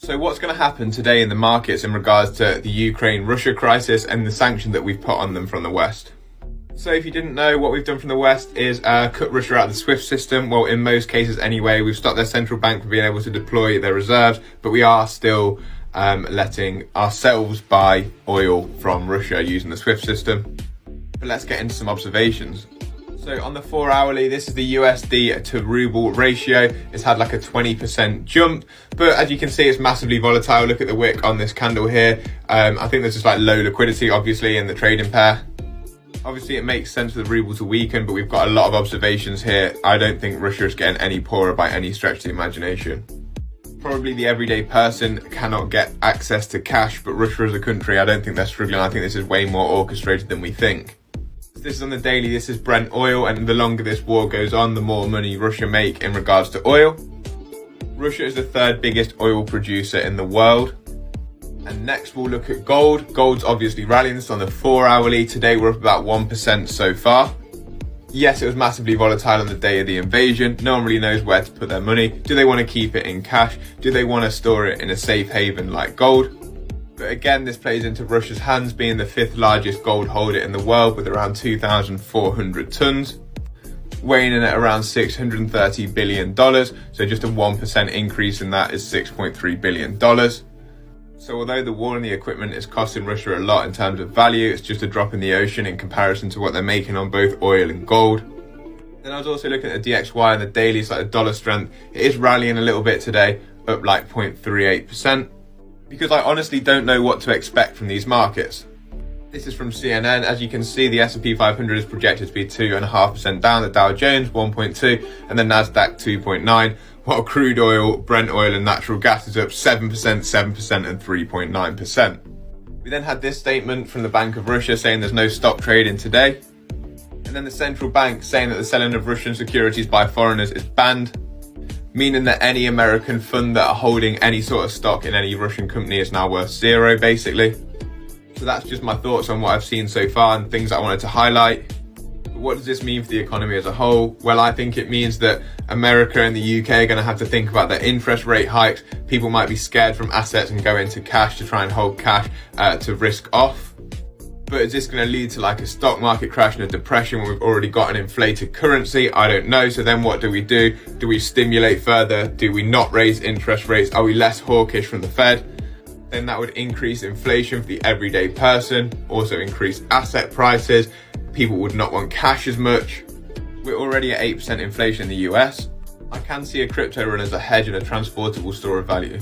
So what's going to happen today in the markets in regards to the Ukraine-Russia crisis and the sanction that we've put on them from the West? So if you didn't know, what we've done from the West is cut Russia out of the SWIFT system. Well, in most cases anyway, we've stopped their central bank from being able to deploy their reserves, but we are still letting ourselves buy oil from Russia using the SWIFT system. But let's get into some observations. So on the 4 hourly, this is the USD to ruble ratio. It's had like a 20% jump, but as you can see, it's massively volatile. Look at the wick on this candle here. I think there's just like low liquidity, obviously, in the trading pair. Obviously, it makes sense for the ruble to weaken, but we've got a lot of observations here. I don't think Russia is getting any poorer by any stretch of the imagination. Probably the everyday person cannot get access to cash, but Russia as a country, I don't think they're struggling. I think this is way more orchestrated than we think. This is on the daily, this is Brent oil, and the longer this war goes on, the more money Russia make in regards to oil. Russia is the third biggest oil producer in the world. And next we'll look at gold. Gold's obviously rallying. This is on the 4 hourly. Today we're up about 1% so far. Yes, it was massively volatile on the day of the invasion. No one really knows where to put their money. Do they want to keep it in cash? Do they want to store it in a safe haven like gold? But again, this plays into Russia's hands, being the 5th largest gold holder in the world with around 2,400 tons, weighing in at around $630 billion. So just a 1% increase in that is $6.3 billion. So although the war and the equipment is costing Russia a lot in terms of value, it's just a drop in the ocean in comparison to what they're making on both oil and gold. Then I was also looking at the DXY and the daily, it's like the dollar strength. It is rallying a little bit today, up like 0.38%. Because I honestly don't know what to expect from these markets. This is from CNN. As you can see, the S&P 500 is projected to be 2.5% down, the Dow Jones 1.2%, and the Nasdaq 2.9%, while crude oil, Brent oil and natural gas is up 7%, 7% and 3.9%. We then had this statement from the Bank of Russia saying there's no stock trading today. And then the central bank saying that the selling of Russian securities by foreigners is banned, meaning that any American fund that are holding any sort of stock in any Russian company is now worth zero, basically. So that's just my thoughts on what I've seen so far and things I wanted to highlight. But what does this mean for the economy as a whole? Well, I think it means that America and the UK are going to have to think about their interest rate hikes. People might be scared from assets and go into cash to try and hold cash to risk off. But is this going to lead to like a stock market crash and a depression when we've already got an inflated currency? I don't know. So then what do? Do we stimulate further? Do we not raise interest rates? Are we less hawkish from the Fed? Then that would increase inflation for the everyday person, also increase asset prices. People would not want cash as much. We're already at 8% inflation in the US. I can see a crypto run as a hedge and a transportable store of value.